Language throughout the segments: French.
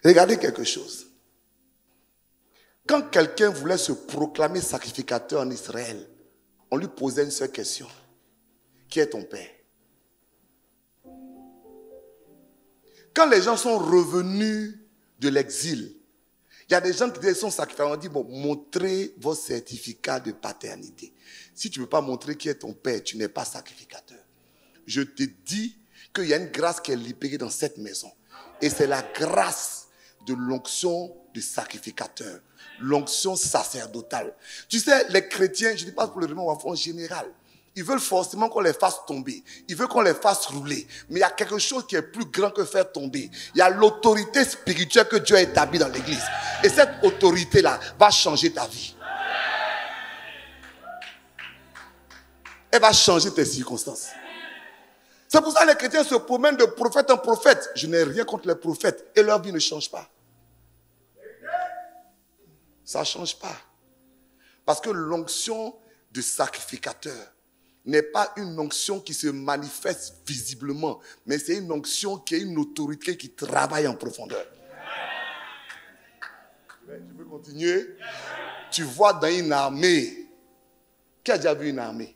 Regardez quelque chose. Quand quelqu'un voulait se proclamer sacrificateur en Israël, on lui posait une seule question. Qui est ton père? Quand les gens sont revenus de l'exil, il y a des gens qui sont sacrificateurs. On dit, bon, montrez vos certificats de paternité. Si tu ne peux pas montrer qui est ton père, tu n'es pas sacrificateur. Je te dis qu'il y a une grâce qui est libérée dans cette maison. Et c'est la grâce de l'onction du sacrificateur. L'onction sacerdotale. Tu sais, les chrétiens, je ne dis pas pour le Réunion en général, ils veulent forcément qu'on les fasse tomber. Ils veulent qu'on les fasse rouler. Mais il y a quelque chose qui est plus grand que faire tomber. Il y a l'autorité spirituelle que Dieu a établie dans l'église. Et cette autorité-là va changer ta vie. Elle va changer tes circonstances. C'est pour ça que les chrétiens se promènent de prophète en prophète. Je n'ai rien contre les prophètes. Et leur vie ne change pas. Ça ne change pas. Parce que l'onction de sacrificateur n'est pas une onction qui se manifeste visiblement, mais c'est une onction qui est une autorité qui travaille en profondeur. Je peux continuer? Tu vois dans une armée, qui a déjà vu une armée?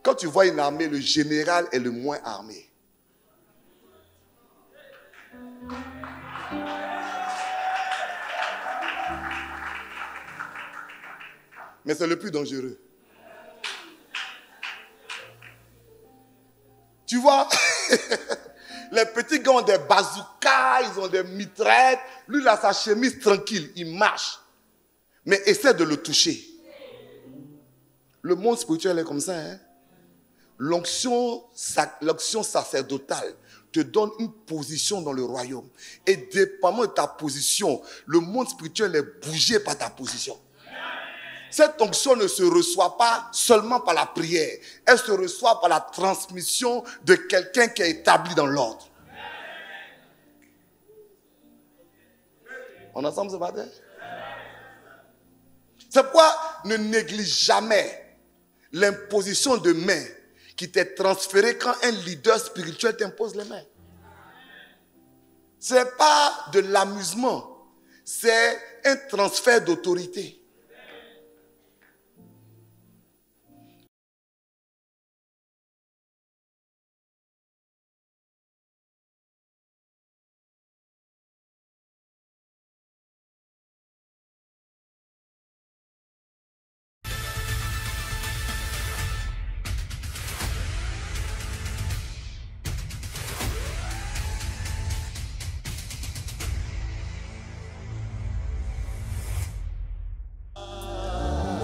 Quand tu vois une armée, le général est le moins armé. Mais c'est le plus dangereux. Tu vois, les petits gars ont des bazookas, ils ont des mitraillettes. Lui, il a sa chemise tranquille, il marche. Mais essaie de le toucher. Le monde spirituel est comme ça. Hein? L'onction sacerdotale te donne une position dans le royaume. Et dépendamment de ta position, le monde spirituel est bougé par ta position. Cette onction ne se reçoit pas seulement par la prière. Elle se reçoit par la transmission de quelqu'un qui est établi dans l'ordre. On est ensemble ce matin? C'est pourquoi ne néglige jamais l'imposition de main qui t'est transférée quand un leader spirituel t'impose les mains. Ce n'est pas de l'amusement, c'est un transfert d'autorité.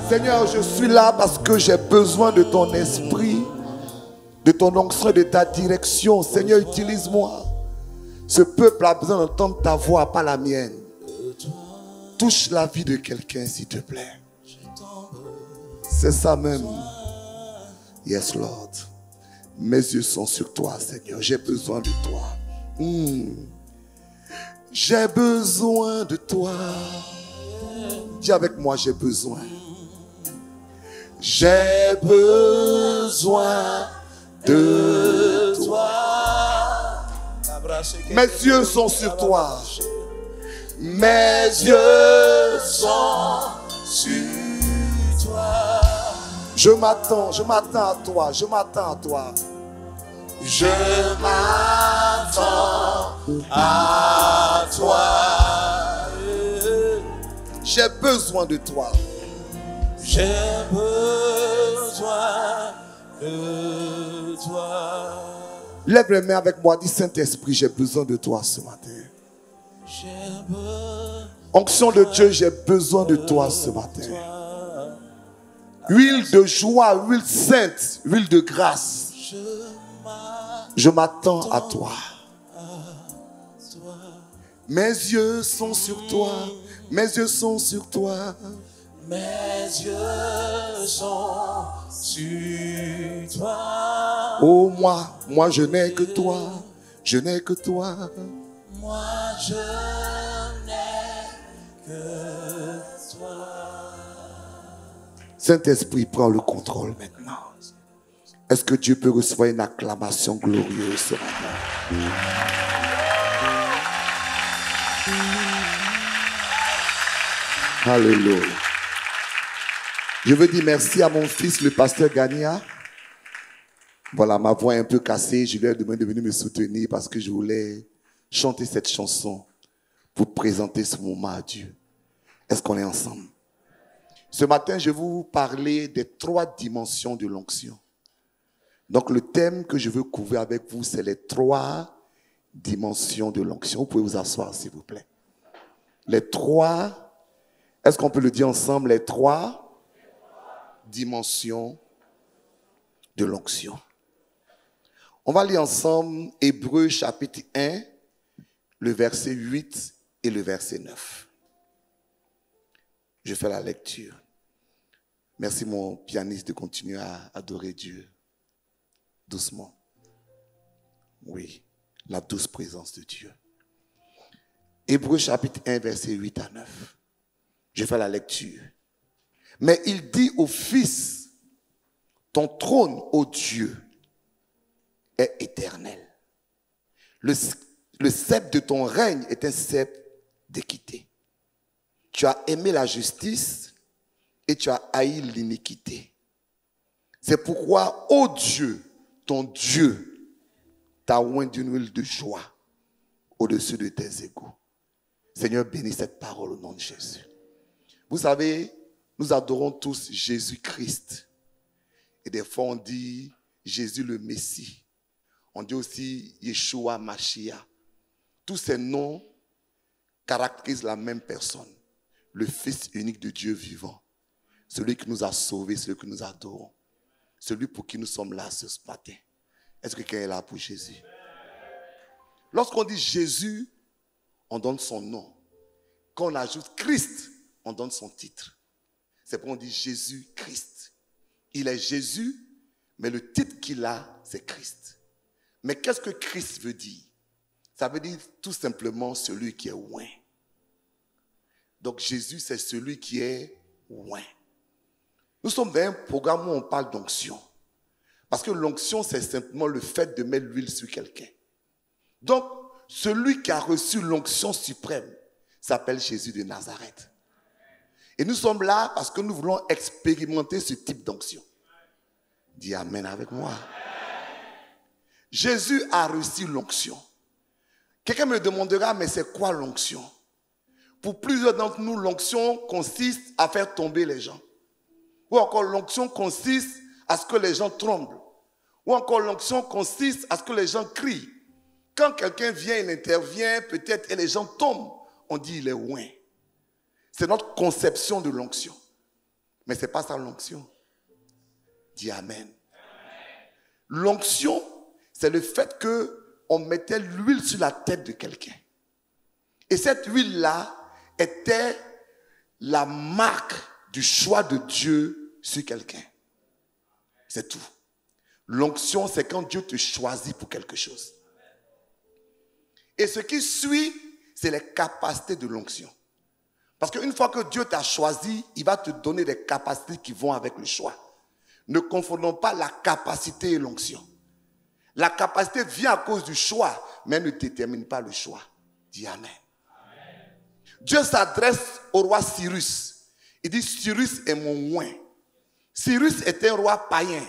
Seigneur, je suis là parce que j'ai besoin de ton esprit, de ton onction et de ta direction. Seigneur, utilise-moi. Ce peuple a besoin d'entendre ta voix, pas la mienne. Touche la vie de quelqu'un, s'il te plaît. C'est ça même. Yes, Lord. Mes yeux sont sur toi, Seigneur. J'ai besoin de toi. J'ai besoin de toi. Dis avec moi, j'ai besoin. J'ai besoin de toi. Mes yeux sont sur toi. Mes yeux sont sur toi. Je m'attends à toi. Je m'attends à toi. Je m'attends à toi. J'ai besoin de toi. J'ai besoin de toi. Lève les mains avec moi, dis Saint-Esprit, j'ai besoin de toi ce matin. Onction de Dieu, j'ai besoin de toi ce matin. Huile de joie, huile sainte, huile de grâce. Je m'attends à toi. Mes yeux sont sur toi. Mes yeux sont sur toi. Mes yeux sont sur toi. Oh moi je n'ai que toi. Je n'ai que toi. Moi je n'ai que toi. Saint-Esprit, prends le contrôle maintenant. Est-ce que Dieu peut recevoir une acclamation glorieuse ce matin? Alléluia. Je veux dire merci à mon fils, le pasteur Gania. Voilà, ma voix est un peu cassée. Je lui ai demandé de venir me soutenir parce que je voulais chanter cette chanson pour présenter ce moment à Dieu. Est-ce qu'on est ensemble? Ce matin, je vais vous parler des 3 dimensions de l'onction. Donc, le thème que je veux couvrir avec vous, c'est les 3 dimensions de l'onction. Vous pouvez vous asseoir, s'il vous plaît. Les 3, est-ce qu'on peut le dire ensemble? Les 3 dimensions de l'onction. On va lire ensemble Hébreux chapitre 1, le verset 8 et le verset 9. Je fais la lecture. Merci mon pianiste de continuer à adorer Dieu. Doucement. Oui, la douce présence de Dieu. Hébreux chapitre 1, verset 8 à 9. Je fais la lecture. Mais il dit au Fils, ton trône, ô Dieu, est éternel. Le sceptre de ton règne est un sceptre d'équité. Tu as aimé la justice et tu as haï l'iniquité. C'est pourquoi, ô Dieu, ton Dieu, t'a oint d'une huile de joie au-dessus de tes égaux. Seigneur, bénis cette parole au nom de Jésus. Vous savez, nous adorons tous Jésus-Christ. Et des fois, on dit Jésus le Messie. On dit aussi Yeshua Mashiach. Tous ces noms caractérisent la même personne. Le Fils unique de Dieu vivant. Celui qui nous a sauvés, celui que nous adorons. Celui pour qui nous sommes là ce matin. Est-ce que quelqu'un est là pour Jésus? Lorsqu'on dit Jésus, on donne son nom. Quand on ajoute Christ, on donne son titre. C'est pourquoi on dit Jésus-Christ. Il est Jésus, mais le titre qu'il a, c'est Christ. Mais qu'est-ce que Christ veut dire? Ça veut dire tout simplement celui qui est oint. Donc Jésus, c'est celui qui est oint. Nous sommes dans un programme où on parle d'onction. Parce que l'onction, c'est simplement le fait de mettre l'huile sur quelqu'un. Donc, celui qui a reçu l'onction suprême s'appelle Jésus de Nazareth. Et nous sommes là parce que nous voulons expérimenter ce type d'onction. Dis Amen avec moi. Jésus a reçu l'onction. Quelqu'un me demandera, mais c'est quoi l'onction? Pour plusieurs d'entre nous, l'onction consiste à faire tomber les gens. Ou encore l'onction consiste à ce que les gens tremblent. Ou encore l'onction consiste à ce que les gens crient. Quand quelqu'un vient, il intervient, peut-être, et les gens tombent, on dit il est oint. C'est notre conception de l'onction. Mais ce n'est pas ça l'onction. Dis Amen. L'onction, c'est le fait qu'on mettait l'huile sur la tête de quelqu'un. Et cette huile-là était la marque du choix de Dieu sur quelqu'un. C'est tout. L'onction, c'est quand Dieu te choisit pour quelque chose. Et ce qui suit, c'est les capacités de l'onction. Parce qu'une fois que Dieu t'a choisi, il va te donner des capacités qui vont avec le choix. Ne confondons pas la capacité et l'onction. La capacité vient à cause du choix, mais ne détermine pas le choix. Dis Amen. Dieu s'adresse au roi Cyrus. Il dit, Cyrus est mon oint. Cyrus est un roi païen,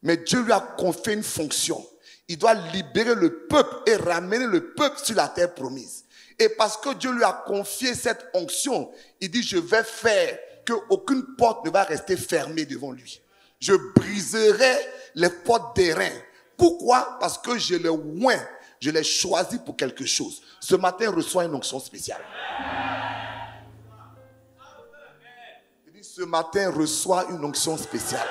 mais Dieu lui a confié une fonction. Il doit libérer le peuple et ramener le peuple sur la terre promise. Et parce que Dieu lui a confié cette onction, il dit, je vais faire qu'aucune porte ne va rester fermée devant lui. Je briserai les portes d'airain. Pourquoi? Parce que je l'ai oint, je l'ai choisi pour quelque chose. Ce matin, reçois une onction spéciale. Il dit, ce matin, reçois une onction spéciale.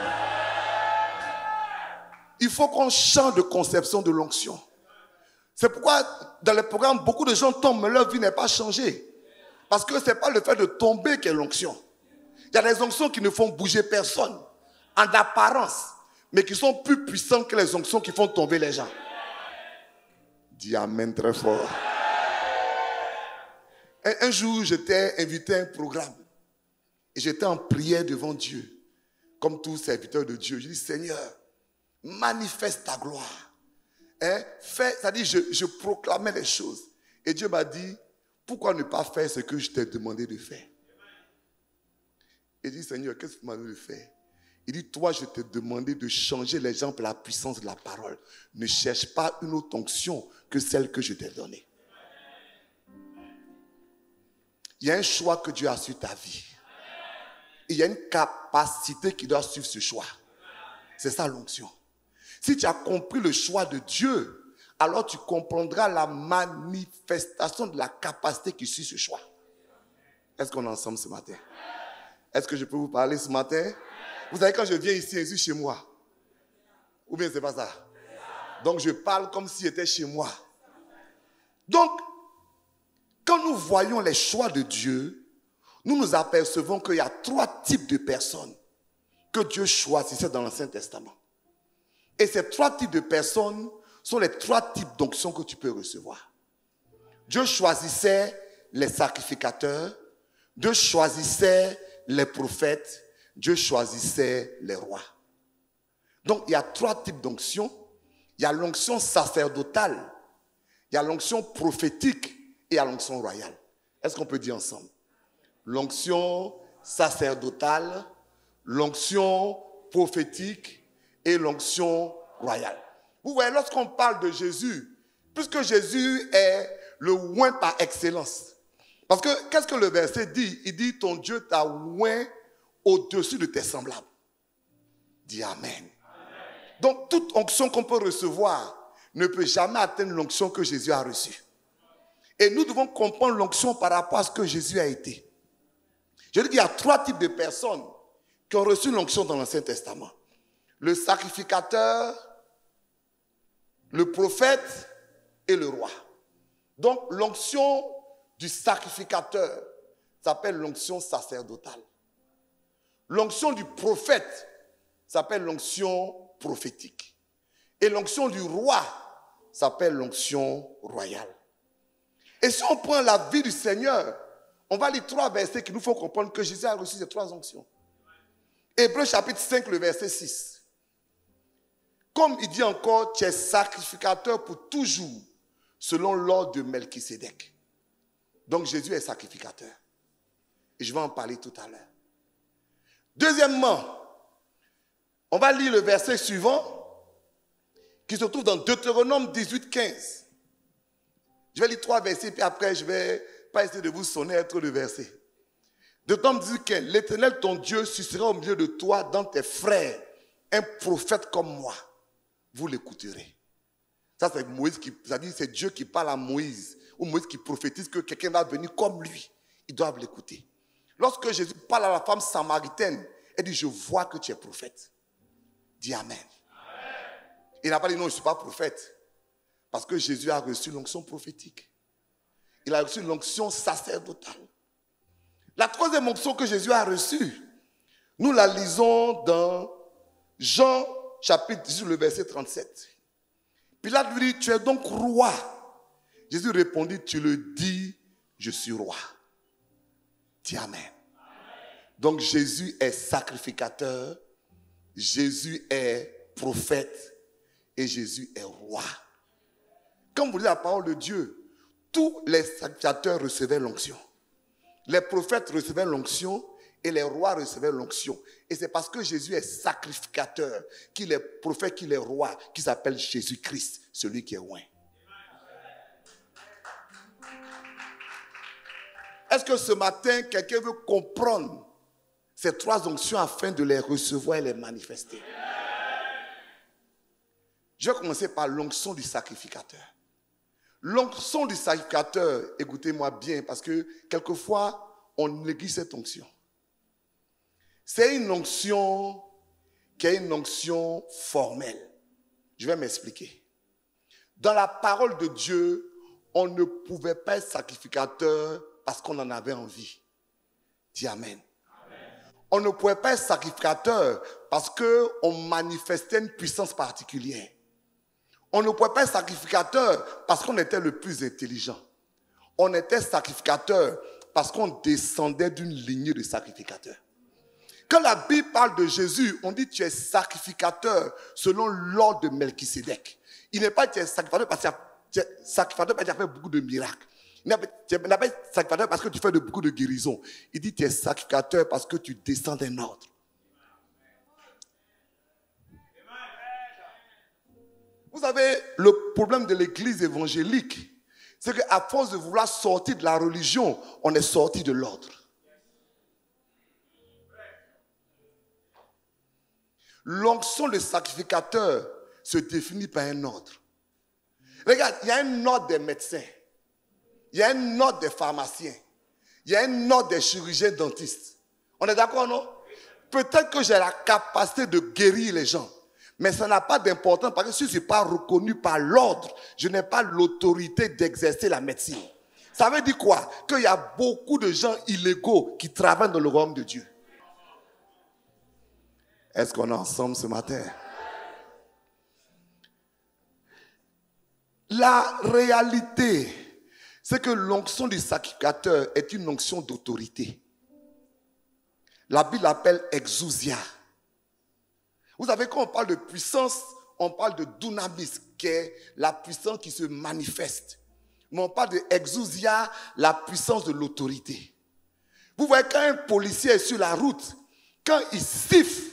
Il faut qu'on change de conception de l'onction. C'est pourquoi dans les programmes, beaucoup de gens tombent, mais leur vie n'est pas changée. Parce que ce n'est pas le fait de tomber qui est l'onction. Il y a des onctions qui ne font bouger personne, en apparence, mais qui sont plus puissantes que les onctions qui font tomber les gens. Dis Amen très fort. Un jour, j'étais invité à un programme. Et j'étais en prière devant Dieu. Comme tous serviteurs de Dieu. Je dis, Seigneur, manifeste ta gloire. C'est-à-dire, je proclamais les choses. Et Dieu m'a dit, pourquoi ne pas faire ce que je t'ai demandé de faire? Il dit, Seigneur, qu'est-ce que tu m'as demandé de faire? Il dit, toi, je t'ai demandé de changer les gens par la puissance de la parole. Ne cherche pas une autre onction que celle que je t'ai donnée. Il y a un choix que Dieu a sur ta vie. Il y a une capacité qui doit suivre ce choix. C'est ça l'onction. Si tu as compris le choix de Dieu, alors tu comprendras la manifestation de la capacité qui suit ce choix. Est-ce qu'on est ensemble ce matin? Est-ce que je peux vous parler ce matin? Vous savez, quand je viens ici, je suis chez moi. Ou bien c'est pas ça? Donc je parle comme si j'étais chez moi. Donc, quand nous voyons les choix de Dieu, nous nous apercevons qu'il y a 3 types de personnes que Dieu choisissait dans l'Ancien Testament. Et ces 3 types de personnes sont les 3 types d'onctions que tu peux recevoir. Dieu choisissait les sacrificateurs, Dieu choisissait les prophètes, Dieu choisissait les rois. Donc il y a 3 types d'onctions. Il y a l'onction sacerdotale, il y a l'onction prophétique et il y a l'onction royale. Est-ce qu'on peut dire ensemble? L'onction sacerdotale, l'onction prophétique et l'onction royale. Vous voyez, lorsqu'on parle de Jésus, puisque Jésus est le oint par excellence. Parce que, qu'est-ce que le verset dit? Il dit, ton Dieu t'a oint au-dessus de tes semblables. Dis Amen. Donc, toute onction qu'on peut recevoir ne peut jamais atteindre l'onction que Jésus a reçue. Et nous devons comprendre l'onction par rapport à ce que Jésus a été. Je dis qu'il y a 3 types de personnes qui ont reçu l'onction dans l'Ancien Testament. Le sacrificateur, le prophète et le roi. Donc, l'onction du sacrificateur s'appelle l'onction sacerdotale. L'onction du prophète s'appelle l'onction prophétique. Et l'onction du roi s'appelle l'onction royale. Et si on prend la vie du Seigneur, on va lire 3 versets qui nous font comprendre que Jésus a reçu ces 3 onctions. Hébreux chapitre 5, le verset 6. Comme il dit encore, tu es sacrificateur pour toujours, selon l'ordre de Melchisédek. Donc Jésus est sacrificateur. Et je vais en parler tout à l'heure. Deuxièmement, on va lire le verset suivant, qui se trouve dans Deutéronome 18, 15. Je vais lire 3 versets, puis après je ne vais pas essayer de vous sonner trop de versets. Deutéronome 18, 15. L'Éternel, ton Dieu, suscitera au milieu de toi, dans tes frères, un prophète comme moi. Vous l'écouterez. Ça, c'est Moïse qui, c'est-à-dire c'est Dieu qui parle à Moïse, ou Moïse qui prophétise que quelqu'un va venir comme lui. Ils doivent l'écouter. Lorsque Jésus parle à la femme samaritaine, elle dit, je vois que tu es prophète. Dis Amen. Il n'a pas dit non, je ne suis pas prophète. Parce que Jésus a reçu l'onction prophétique. Il a reçu l'onction sacerdotale. La 3e onction que Jésus a reçue, nous la lisons dans Jean chapitre 18, le verset 37. Pilate lui dit, tu es donc roi. Jésus répondit, tu le dis, je suis roi. Dis Amen. Donc Jésus est sacrificateur, Jésus est prophète et Jésus est roi. Quand vous lisez la parole de Dieu, tous les sacrificateurs recevaient l'onction. Les prophètes recevaient l'onction et les rois recevaient l'onction. Et c'est parce que Jésus est sacrificateur, qu'il est prophète, qu'il est roi, qu'il s'appelle Jésus-Christ, celui qui est oint. Est-ce que ce matin, quelqu'un veut comprendre ces 3 onctions afin de les recevoir et les manifester? Je vais commencer par l'onction du sacrificateur. L'onction du sacrificateur, écoutez-moi bien, parce que quelquefois, on néglige cette onction. C'est une onction qui est une onction formelle. Je vais m'expliquer. Dans la parole de Dieu, on ne pouvait pas être sacrificateur parce qu'on en avait envie. Dis Amen. On ne pouvait pas être sacrificateur parce qu'on manifestait une puissance particulière. On ne pouvait pas être sacrificateur parce qu'on était le plus intelligent. On était sacrificateur parce qu'on descendait d'une lignée de sacrificateurs. Quand la Bible parle de Jésus, on dit tu es sacrificateur selon l'ordre de Melchisédek. Il n'est pas tu es sacrificateur parce qu'il a fait beaucoup de miracles. Il n'a pas sacrificateur parce que tu fais beaucoup de guérisons. Il dit tu es sacrificateur parce que tu descends d'un ordre. Vous savez, le problème de l'église évangélique, c'est qu'à force de vouloir sortir de la religion, on est sorti de l'ordre. L'onction de sacrificateur se définit par un ordre. Regarde, il y a un ordre des médecins, il y a un ordre des pharmaciens, il y a un ordre des chirurgiens dentistes. On est d'accord, non? Peut-être que j'ai la capacité de guérir les gens, mais ça n'a pas d'importance parce que si je ne suis pas reconnu par l'ordre, je n'ai pas l'autorité d'exercer la médecine. Ça veut dire quoi? Qu'il y a beaucoup de gens illégaux qui travaillent dans le royaume de Dieu. Est-ce qu'on est ensemble ce matin? La réalité, c'est que l'onction du sacrificateur est une onction d'autorité. La Bible l'appelle exousia. Vous savez, quand on parle de puissance, on parle de dunamis, qui est la puissance qui se manifeste. Mais on parle de exousia, la puissance de l'autorité. Vous voyez, quand un policier est sur la route, quand il siffle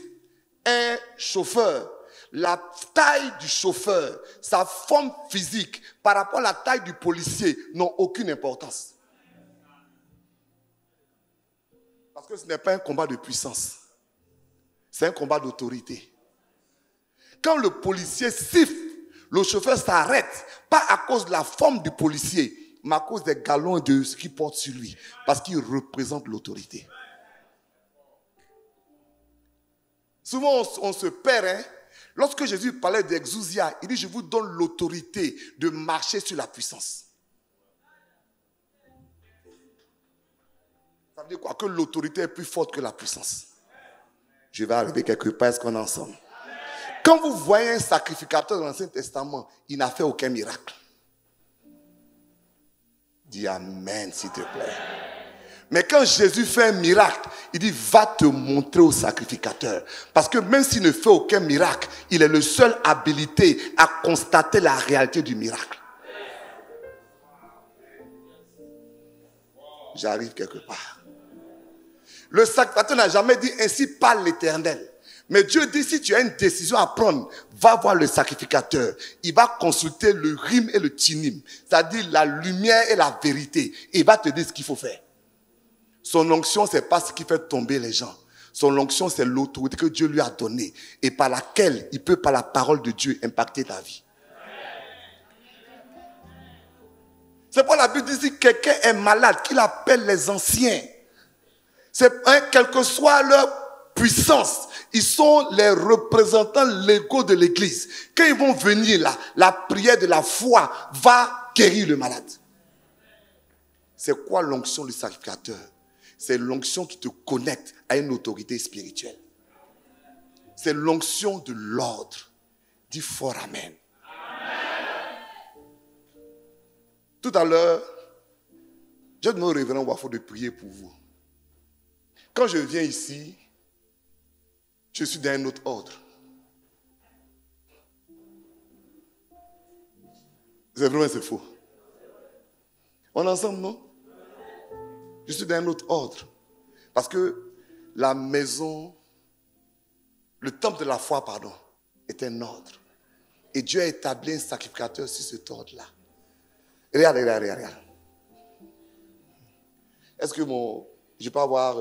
un chauffeur, la taille du chauffeur, sa forme physique par rapport à la taille du policier n'ont aucune importance. Parce que ce n'est pas un combat de puissance. C'est un combat d'autorité. Quand le policier siffle, le chauffeur s'arrête, pas à cause de la forme du policier, mais à cause des galons et de ce qu'il porte sur lui, parce qu'il représente l'autorité. Souvent, on se perd. Hein? Lorsque Jésus parlait d'exousia, il dit, je vous donne l'autorité de marcher sur la puissance. Ça veut dire quoi? Que l'autorité est plus forte que la puissance. Je vais arriver quelque part, est-ce qu'on est ensemble? Quand vous voyez un sacrificateur dans l'Ancien Testament, il n'a fait aucun miracle. Dis Amen, s'il te plaît. Mais quand Jésus fait un miracle, il dit, va te montrer au sacrificateur. Parce que même s'il ne fait aucun miracle, il est le seul habilité à constater la réalité du miracle. J'arrive quelque part. Le sacrificateur n'a jamais dit, ainsi parle l'Éternel. Mais Dieu dit, si tu as une décision à prendre, va voir le sacrificateur. Il va consulter le rim et le tinim, c'est-à-dire la lumière et la vérité. Il va te dire ce qu'il faut faire. Son onction, ce n'est pas ce qui fait tomber les gens. Son onction, c'est l'autorité que Dieu lui a donnée et par laquelle il peut, par la parole de Dieu, impacter ta vie. C'est pourquoi la Bible dit, si quelqu'un est malade, qu'il appelle les anciens. Quelle que soit leur puissance, ils sont les représentants légaux de l'église. Quand ils vont venir là, la prière de la foi va guérir le malade. C'est quoi l'onction du sacrificateur? C'est l'onction qui te connecte à une autorité spirituelle. C'est l'onction de l'ordre. Dis fort Amen. Tout à l'heure, j'ai demandé au révérend Wafo de prier pour vous. Quand je viens ici, je suis dans un autre ordre. C'est vrai ou c'est faux? On est ensemble, non? Je suis dans un autre ordre. Parce que la maison, le temple de la foi, pardon, est un ordre. Et Dieu a établi un sacrificateur sur cet ordre-là. Regarde. Est-ce que je peux avoir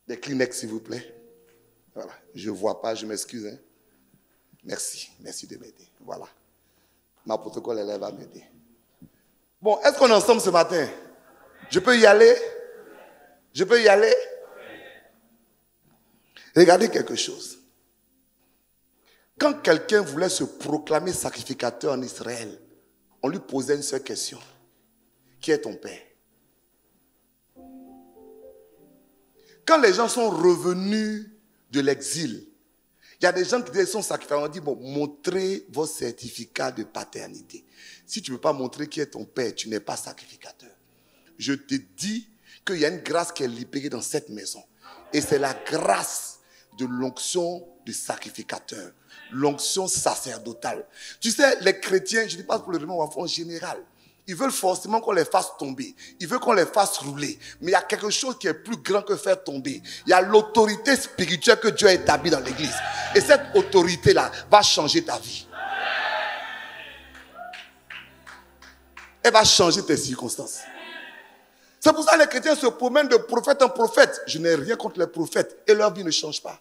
des Kleenex, s'il vous plaît? Voilà. Je ne vois pas, je m'excuse. Hein. Merci de m'aider. Voilà. Ma protocole, elle va m'aider. Bon, est-ce qu'on est ensemble ce matin? Je peux y aller? Regardez quelque chose. Quand quelqu'un voulait se proclamer sacrificateur en Israël, on lui posait une seule question. Qui est ton père? Quand les gens sont revenus de l'exil, il y a des gens qui disaient son sacrificateur, on dit, bon, montrez vos certificats de paternité. Si tu ne peux pas montrer qui est ton père, tu n'es pas sacrificateur. Je te dis qu'il y a une grâce qui est libérée dans cette maison. Et c'est la grâce de l'onction du sacrificateur. L'onction sacerdotale. Tu sais, les chrétiens, je ne dis pas pour le réveil en général, Ils veulent forcément qu'on les fasse tomber. Ils veulent qu'on les fasse rouler. Mais il y a quelque chose qui est plus grand que faire tomber. Il y a l'autorité spirituelle que Dieu a établie dans l'église. Et cette autorité-là va changer ta vie. Elle va changer tes circonstances. C'est pour ça que les chrétiens se promènent de prophète en prophète. Je n'ai rien contre les prophètes. Et leur vie ne change pas.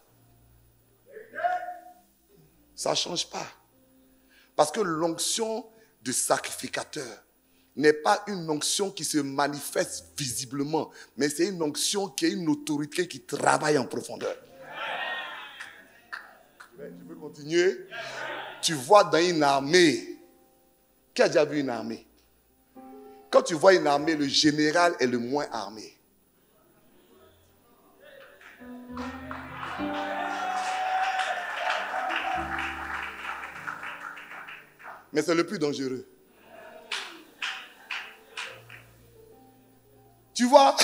Ça ne change pas. Parce que l'onction de sacrificateur n'est pas une onction qui se manifeste visiblement, mais c'est une onction qui est une autorité qui travaille en profondeur. Tu peux continuer? Tu vois dans une armée, qui a déjà vu une armée? Quand tu vois une armée, le général est le moins armé. Mais c'est le plus dangereux. Tu vois,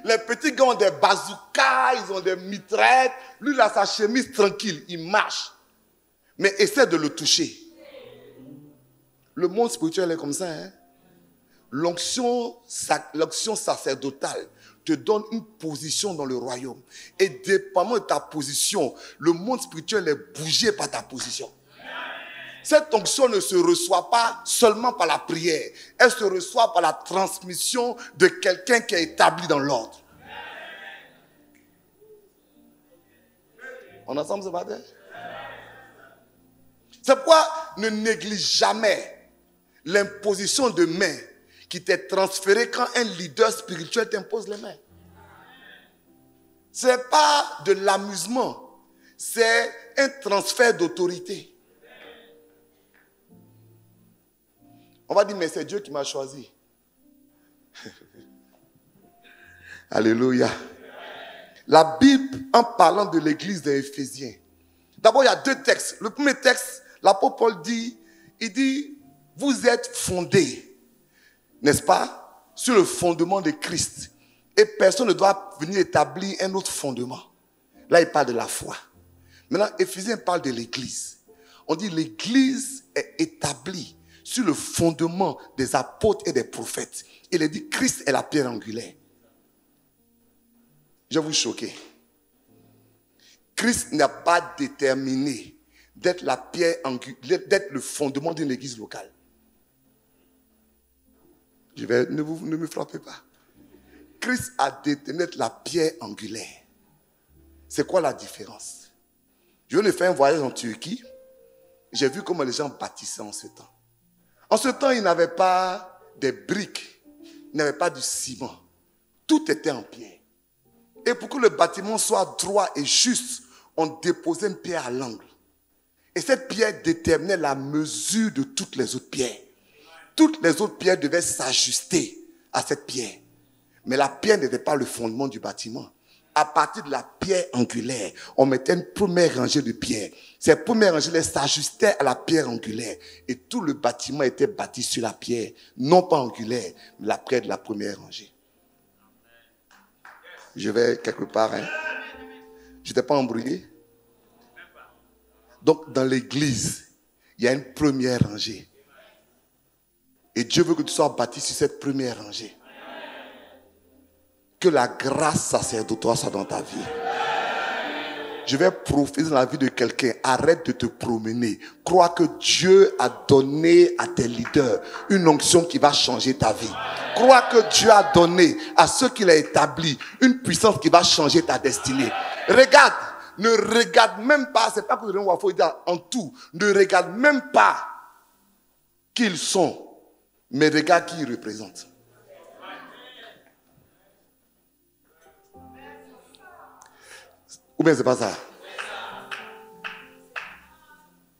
les petits gars ont des bazookas, ils ont des mitraillettes. Lui, il a sa chemise tranquille, il marche. Mais essaie de le toucher. Le monde spirituel est comme ça. Hein? L'onction sacerdotale te donne une position dans le royaume. Et dépendamment de ta position, le monde spirituel est bougé par ta position. Cette onction ne se reçoit pas seulement par la prière. Elle se reçoit par la transmission de quelqu'un qui est établi dans l'ordre. On est ensemble ce matin? C'est pourquoi ne néglige jamais l'imposition de main qui t'est transférée quand un leader spirituel t'impose les mains. Ce n'est pas de l'amusement, c'est un transfert d'autorité. On va dire, mais c'est Dieu qui m'a choisi. Alléluia. La Bible, en parlant de l'église des Éphésiens, d'abord il y a deux textes. Le premier texte, l'apôtre Paul dit, il dit, vous êtes fondés, n'est-ce pas, sur le fondement de Christ. Et personne ne doit venir établir un autre fondement. Là, il parle de la foi. Maintenant, Éphésiens parle de l'église. On dit, l'église est établie sur le fondement des apôtres et des prophètes. Il est dit, Christ est la pierre angulaire. Je vais vous choquer. Christ n'a pas déterminé d'être la pierre angulaire, d'être le fondement d'une église locale. Ne me frappez pas. Christ a déterminé d'être la pierre angulaire. C'est quoi la différence? Je viens de faire un voyage en Turquie. J'ai vu comment les gens bâtissaient en ce temps. En ce temps, ils n'avaient pas des briques, ils n'avaient pas du ciment. Tout était en pierre. Et pour que le bâtiment soit droit et juste, on déposait une pierre à l'angle. Et cette pierre déterminait la mesure de toutes les autres pierres. Toutes les autres pierres devaient s'ajuster à cette pierre. Mais la pierre n'était pas le fondement du bâtiment. À partir de la pierre angulaire, on mettait une première rangée de pierres. Ces premières rangées s'ajustaient à la pierre angulaire. Et tout le bâtiment était bâti sur la pierre. Non pas angulaire, mais la pierre de la première rangée. Je vais quelque part. Hein. Je n'étais pas embrouillé. Donc, dans l'église, il y a une première rangée. Et Dieu veut que tu sois bâti sur cette première rangée. Que la grâce sacerdotale soit dans ta vie. Je vais prophétiser dans la vie de quelqu'un. Arrête de te promener. Crois que Dieu a donné à tes leaders une onction qui va changer ta vie. Crois que Dieu a donné à ceux qu'il a établis une puissance qui va changer ta destinée. Regarde. Ne regarde même pas. C'est pas que il faut dire en tout. Ne regarde même pas qui ils sont. Mais regarde qui ils représentent. Ou bien c'est pas ça?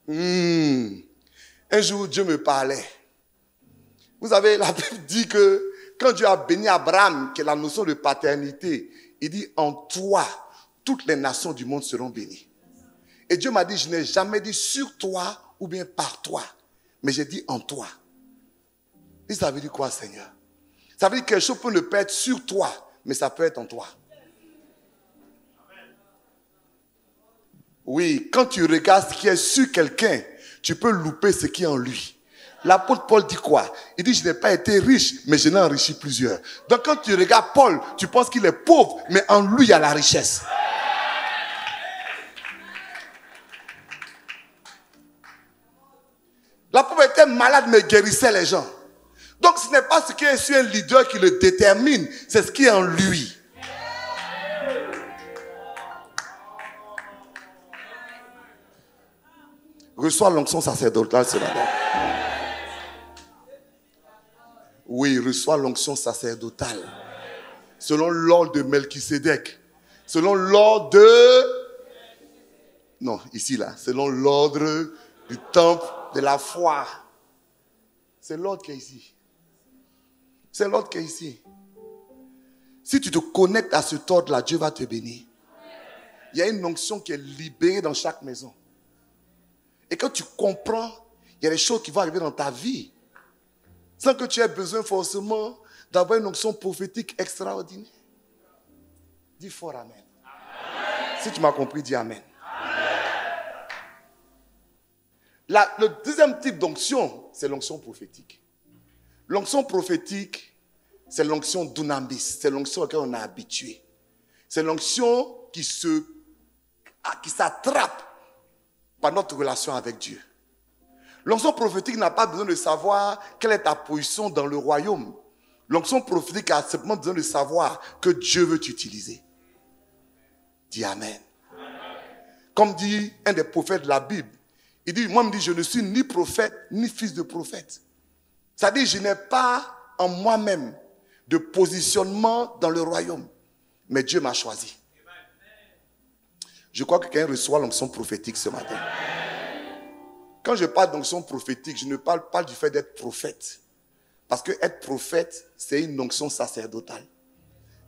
Un jour, Dieu me parlait. Vous savez, la Bible dit que quand Dieu a béni Abraham, qui est la notion de paternité, il dit, en toi, toutes les nations du monde seront bénies. Et Dieu m'a dit, je n'ai jamais dit sur toi ou bien par toi, mais j'ai dit en toi. Et ça veut dire quoi, Seigneur? Ça veut dire que quelque chose peut ne pas être sur toi, mais ça peut être en toi. Oui, quand tu regardes ce qui est sur quelqu'un, tu peux louper ce qui est en lui. L'apôtre Paul dit quoi? Il dit, je n'ai pas été riche, mais je n'ai enrichi plusieurs. Donc quand tu regardes Paul, tu penses qu'il est pauvre, mais en lui, il y a la richesse. L'apôtre était malade, mais guérissait les gens. Donc ce n'est pas ce qui est sur un leader qui le détermine, c'est ce qui est en lui. Reçois l'onction sacerdotale ce matin. Oui, reçois l'onction sacerdotale. Selon l'ordre de Melchisédek. Selon l'ordre de... Non, ici là. Selon l'ordre du temple de la foi. C'est l'ordre qui est ici. C'est l'ordre qui est ici. Si tu te connectes à cet ordre-là, Dieu va te bénir. Il y a une onction qui est libérée dans chaque maison. Et quand tu comprends, il y a des choses qui vont arriver dans ta vie. Sans que tu aies besoin forcément d'avoir une onction prophétique extraordinaire. Dis fort Amen. Amen. Si tu m'as compris, dis Amen. Le deuxième type d'onction, c'est l'onction prophétique. L'onction prophétique, c'est l'onction dunamis. C'est l'onction à laquelle on est habitué. C'est l'onction qui s'attrape par notre relation avec Dieu. L'onction prophétique n'a pas besoin de savoir quelle est ta position dans le royaume. L'onction prophétique a simplement besoin de savoir que Dieu veut t'utiliser. Dis Amen. Comme dit un des prophètes de la Bible, il dit, moi, je ne suis ni prophète, ni fils de prophète. C'est-à-dire, je n'ai pas en moi-même de positionnement dans le royaume. Mais Dieu m'a choisi. Je crois que quelqu'un reçoit l'onction prophétique ce matin. Quand je parle d'onction prophétique, je ne parle pas du fait d'être prophète. Parce que être prophète, c'est une onction sacerdotale.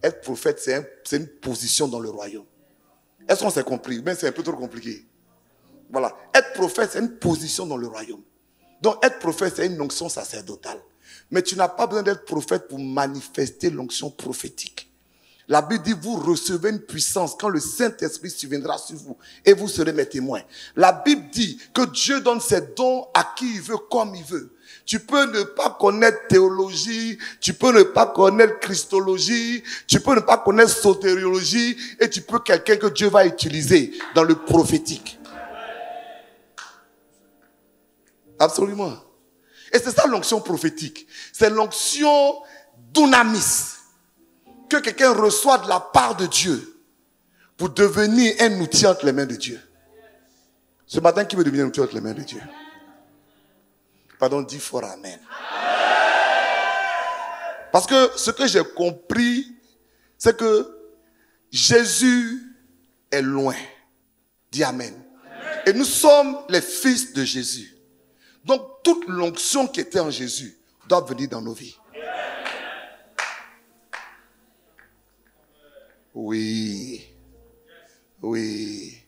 Être prophète, c'est une position dans le royaume. Est-ce qu'on s'est compris? Mais c'est un peu trop compliqué. Voilà. Être prophète, c'est une position dans le royaume. Donc, être prophète, c'est une onction sacerdotale. Mais tu n'as pas besoin d'être prophète pour manifester l'onction prophétique. La Bible dit, vous recevez une puissance quand le Saint-Esprit surviendra sur vous et vous serez mes témoins. La Bible dit que Dieu donne ses dons à qui il veut, comme il veut. Tu peux ne pas connaître théologie, tu peux ne pas connaître christologie, tu peux ne pas connaître sotériologie et tu peux quelqu'un que Dieu va utiliser dans le prophétique. Absolument. Et c'est ça l'onction prophétique. C'est l'onction dunamis que quelqu'un reçoit de la part de Dieu pour devenir un outil entre les mains de Dieu. Ce matin, qui veut devenir un outil entre les mains de Dieu? Pardon, dis fort Amen. Parce que ce que j'ai compris, c'est que Jésus est loin. Dis Amen. Et nous sommes les fils de Jésus. Donc, toute l'onction qui était en Jésus doit venir dans nos vies. Oui. Oui.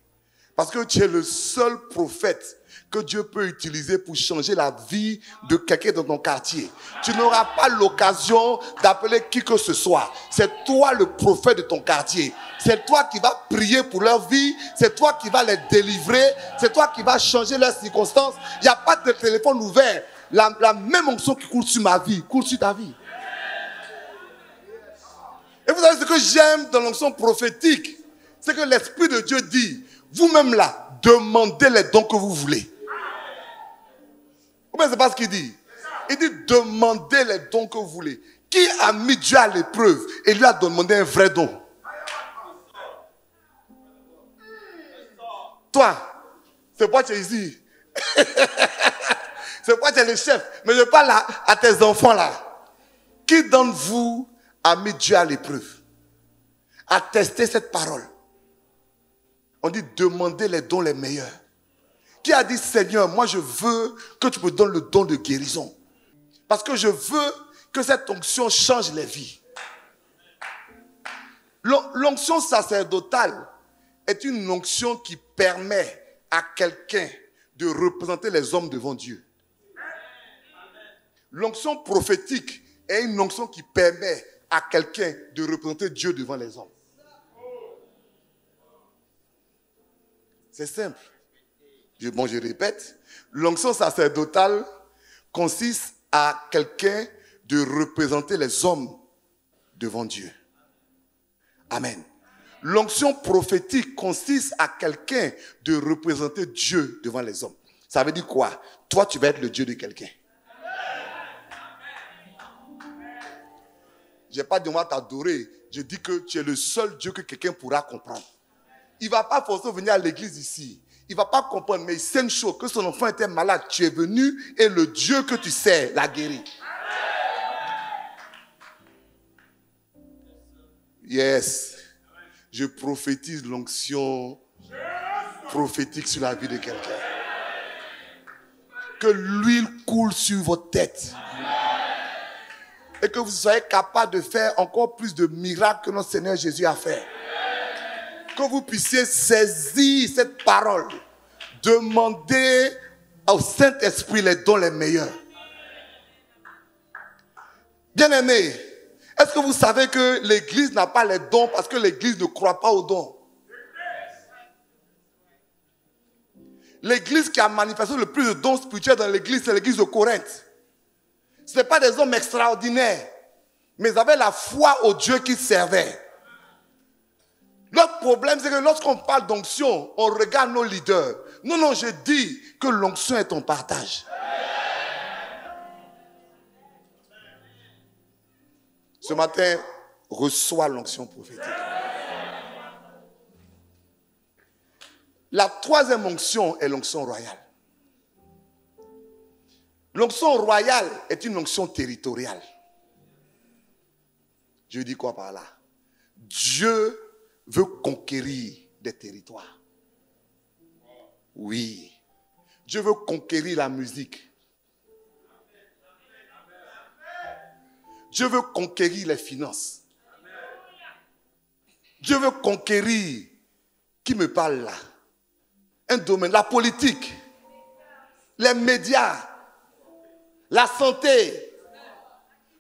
Parce que tu es le seul prophète que Dieu peut utiliser pour changer la vie de quelqu'un dans ton quartier. Tu n'auras pas l'occasion d'appeler qui que ce soit. C'est toi le prophète de ton quartier. C'est toi qui vas prier pour leur vie. C'est toi qui vas les délivrer. C'est toi qui vas changer leurs circonstances. Il n'y a pas de téléphone ouvert. La même onction qui coule sur ma vie, coule sur ta vie. Et vous savez ce que j'aime dans l'onction prophétique, c'est que l'Esprit de Dieu dit, vous-même là, demandez les dons que vous voulez. Ou bien c'est pas ce qu'il dit. Il dit, demandez les dons que vous voulez. Qui a mis Dieu à l'épreuve et lui a demandé un vrai don? Toi, c'est pourquoi tu es ici. C'est pourquoi tu es le chef. Mais je parle à tes enfants là. Qui d'entre vous a mis Dieu à l'épreuve? A testé cette parole? On dit demandez les dons les meilleurs. Qui a dit Seigneur, moi je veux que tu me donnes le don de guérison. Parce que je veux que cette onction change les vies. L'onction sacerdotale est une onction qui permet à quelqu'un de représenter les hommes devant Dieu. L'onction prophétique est une onction qui permet à quelqu'un de représenter Dieu devant les hommes. C'est simple. Je répète. L'onction sacerdotale consiste à quelqu'un de représenter les hommes devant Dieu. Amen. L'onction prophétique consiste à quelqu'un de représenter Dieu devant les hommes. Ça veut dire quoi? Toi, tu vas être le Dieu de quelqu'un. Je n'ai pas demandé à t'adorer. Je dis que tu es le seul Dieu que quelqu'un pourra comprendre. Il ne va pas forcément venir à l'église ici. Il ne va pas comprendre, mais il sait une chose, que son enfant était malade. Tu es venu et le Dieu que tu sais l'a guéri. Yes. Je prophétise l'onction prophétique sur la vie de quelqu'un. Que l'huile coule sur votre tête. Et que vous soyez capable de faire encore plus de miracles que notre Seigneur Jésus a fait. Que vous puissiez saisir cette parole. Demander au Saint-Esprit les dons les meilleurs. Bien-aimés, est-ce que vous savez que l'Église n'a pas les dons parce que l'Église ne croit pas aux dons? L'Église qui a manifesté le plus de dons spirituels dans l'Église, c'est l'Église de Corinthe. Ce n'est pas des hommes extraordinaires, mais ils avaient la foi au Dieu qu'ils servaient. Notre problème, c'est que lorsqu'on parle d'onction, on regarde nos leaders. Non, je dis que l'onction est ton partage. Ce matin, reçois l'onction prophétique. La troisième onction est l'onction royale. L'onction royale est une onction territoriale. Je dis quoi par là? Dieu veut conquérir des territoires. Oui. Dieu veut conquérir la musique. Dieu veut conquérir les finances. Dieu veut conquérir, qui me parle là? Un domaine, la politique, les médias, la santé,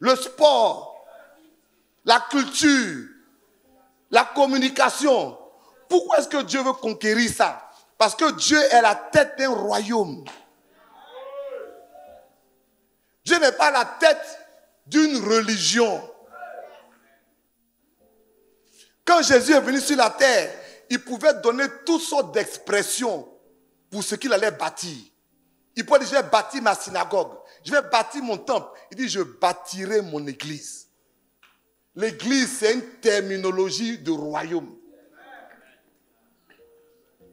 le sport, la culture, la communication. Pourquoi est-ce que Dieu veut conquérir ça? Parce que Dieu est la tête d'un royaume. Dieu n'est pas la tête d'une religion. Quand Jésus est venu sur la terre, il pouvait donner toutes sortes d'expressions pour ce qu'il allait bâtir. Il pouvait dire, je vais bâtir ma synagogue, je vais bâtir mon temple. Il dit, je bâtirai mon église. L'église, c'est une terminologie de royaume.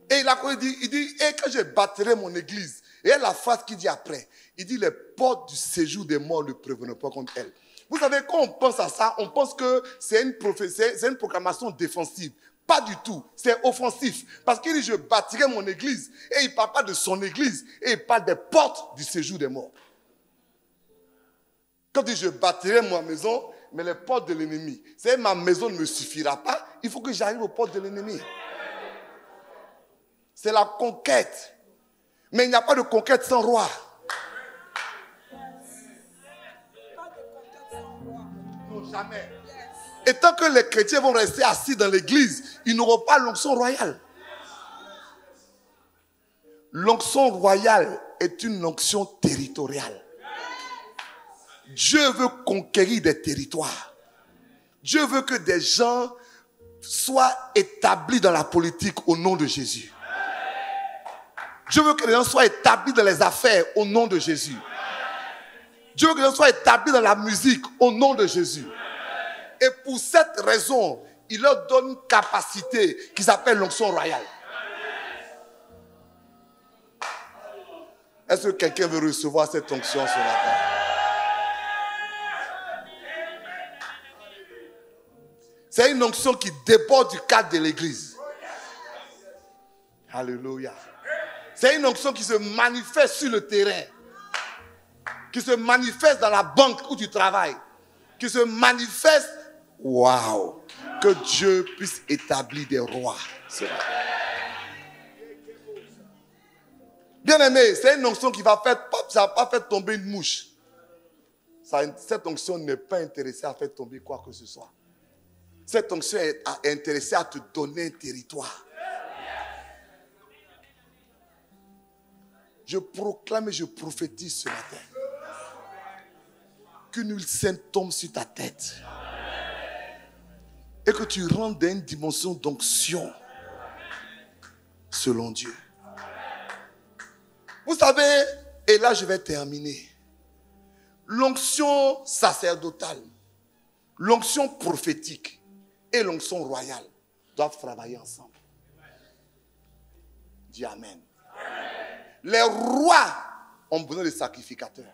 Et il dit, et quand je bâtirai mon église, et la phrase qu'il dit après, il dit, les portes du séjour des morts ne préviennent pas contre elle. Vous savez, quand on pense à ça, on pense que c'est une proclamation défensive. Pas du tout, c'est offensif. Parce qu'il dit, je bâtirai mon église. Et il ne parle pas de son église, et il parle des portes du séjour des morts. Quand il dit, je bâtirai ma maison, mais les portes de l'ennemi. C'est ma maison ne me suffira pas, il faut que j'arrive aux portes de l'ennemi. C'est la conquête. Mais il n'y a pas de conquête sans roi. Non, jamais. Et tant que les chrétiens vont rester assis dans l'église, ils n'auront pas l'onction royale. L'onction royale est une onction territoriale. Dieu veut conquérir des territoires. Dieu veut que des gens soient établis dans la politique au nom de Jésus. Dieu veut que les gens soient établis dans les affaires au nom de Jésus. Dieu veut que les gens soient établis dans la musique au nom de Jésus. Et pour cette raison, il leur donne une capacité qui s'appelle l'onction royale. Est-ce que quelqu'un veut recevoir cette onction ce matin? C'est une onction qui déborde du cadre de l'église. Alléluia. C'est une onction qui se manifeste sur le terrain. Qui se manifeste dans la banque où tu travailles. Qui se manifeste. Waouh! Que Dieu puisse établir des rois. Bien aimé, c'est une onction qui va faire, ça ne va pas faire tomber une mouche. Cette onction n'est pas intéressée à faire tomber quoi que ce soit. Cette onction est intéressée à te donner un territoire. Je proclame et je prophétise ce matin qu'une huile sainte tombe sur ta tête. Et que tu rentres dans une dimension d'onction selon Dieu. Vous savez, et là je vais terminer. L'onction sacerdotale, l'onction prophétique et l'onction royale doivent travailler ensemble. Dis Amen. Les rois ont besoin de sacrificateurs.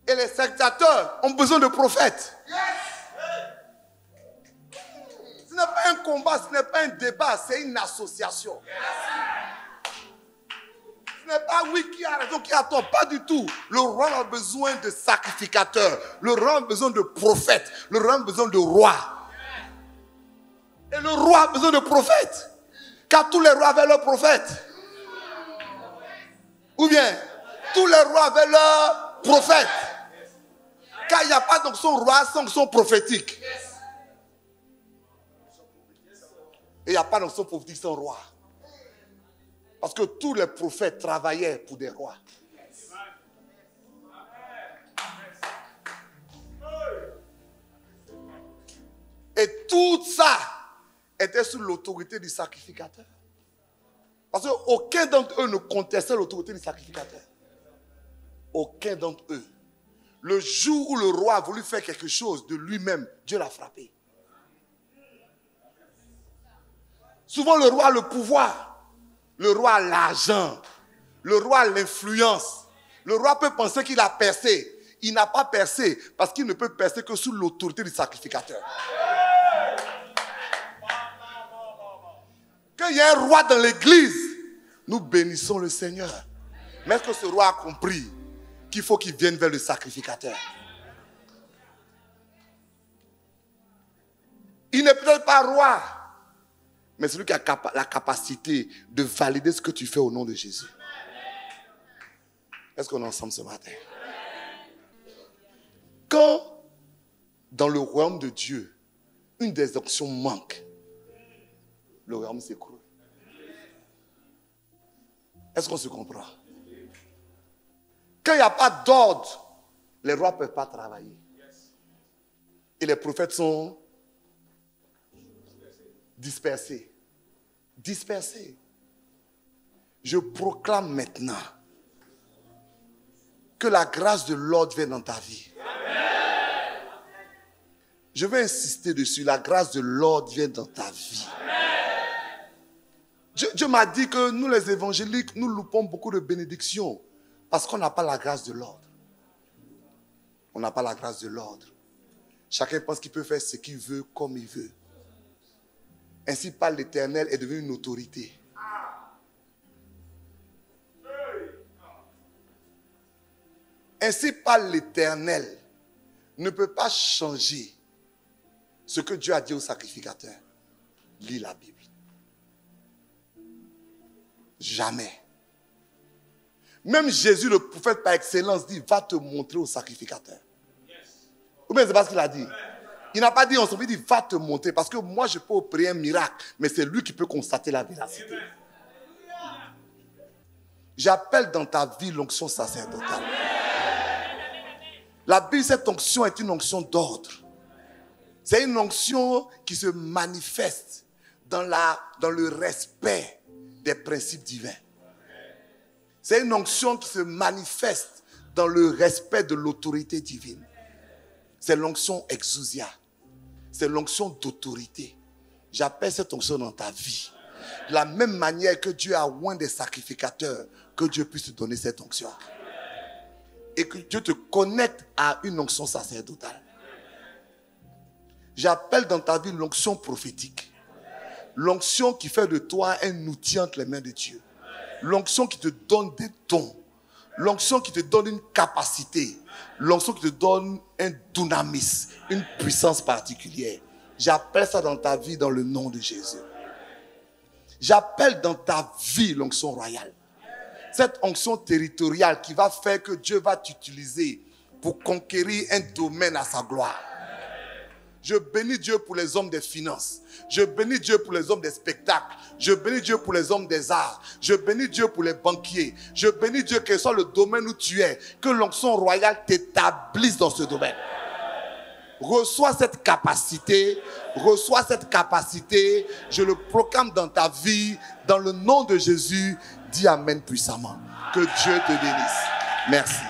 Et les sacrificateurs ont besoin de prophètes. Ce n'est pas un combat, ce n'est pas un débat, c'est une association. Ce n'est pas oui qui a raison, qui a tort, pas du tout. Le roi a besoin de sacrificateurs. Le roi a besoin de prophètes. Le roi a besoin de rois. Et le roi a besoin de prophètes. Car tous les rois avaient leurs prophètes. Ou bien, tous les rois avaient leurs prophètes. Car il n'y a pas d'onction roi sans onction prophétique. Et il n'y a pas d'onction prophétique sans roi. Parce que tous les prophètes travaillaient pour des rois. Et tout ça était sous l'autorité du sacrificateur. Parce qu'aucun d'entre eux ne contestait l'autorité du sacrificateur. Aucun d'entre eux. Le jour où le roi a voulu faire quelque chose de lui-même, Dieu l'a frappé. Souvent le roi a le pouvoir. Le roi a l'argent. Le roi a l'influence. Le roi peut penser qu'il a percé. Il n'a pas percé parce qu'il ne peut percer que sous l'autorité du sacrificateur. Qu'il y ait un roi dans l'église, nous bénissons le Seigneur. Mais est-ce que ce roi a compris qu'il faut qu'il vienne vers le sacrificateur? Il n'est peut-être pas roi, mais celui qui a la capacité de valider ce que tu fais au nom de Jésus. Est-ce qu'on est ensemble ce matin? Quand, dans le royaume de Dieu, une des options manque, le royaume s'écroule. Est-ce qu'on se comprend? Quand il n'y a pas d'ordre, les rois ne peuvent pas travailler. Et les prophètes sont dispersés. Dispersés. Je proclame maintenant que la grâce de l'ordre vienne dans ta vie. Je vais insister dessus. La grâce de l'ordre vient dans ta vie. Dieu m'a dit que nous les évangéliques, nous loupons beaucoup de bénédictions parce qu'on n'a pas la grâce de l'ordre. On n'a pas la grâce de l'ordre. Chacun pense qu'il peut faire ce qu'il veut comme il veut. Ainsi parle l'Éternel est devenu une autorité. Ainsi parle l'Éternel ne peut pas changer ce que Dieu a dit au sacrificateur. Lis la Bible. Jamais. Même Jésus, le prophète par excellence, dit, va te montrer au sacrificateur. Ou bien c'est pas ce qu'il a dit. Il n'a pas dit, on s'en dit, va te montrer. Parce que moi, je peux opérer un miracle, mais c'est lui qui peut constater la véracité. J'appelle dans ta vie l'onction sacerdotale. La Bible, cette onction est une onction d'ordre. C'est une onction qui se manifeste dans le respect des principes divins. C'est une onction qui se manifeste dans le respect de l'autorité divine. C'est l'onction exousia. C'est l'onction d'autorité. J'appelle cette onction dans ta vie. De la même manière que Dieu a oint des sacrificateurs, que Dieu puisse te donner cette onction. Et que Dieu te connecte à une onction sacerdotale. J'appelle dans ta vie l'onction prophétique. L'onction qui fait de toi un outil entre les mains de Dieu. L'onction qui te donne des dons. L'onction qui te donne une capacité. L'onction qui te donne un dunamis, une puissance particulière. J'appelle ça dans ta vie dans le nom de Jésus. J'appelle dans ta vie l'onction royale. Cette onction territoriale qui va faire que Dieu va t'utiliser pour conquérir un domaine à sa gloire. Je bénis Dieu pour les hommes des finances. Je bénis Dieu pour les hommes des spectacles. Je bénis Dieu pour les hommes des arts. Je bénis Dieu pour les banquiers. Je bénis Dieu quel soit le domaine où tu es. Que l'onction royale t'établisse dans ce domaine. Reçois cette capacité. Reçois cette capacité. Je le proclame dans ta vie. Dans le nom de Jésus. Dis Amen puissamment. Que Dieu te bénisse. Merci.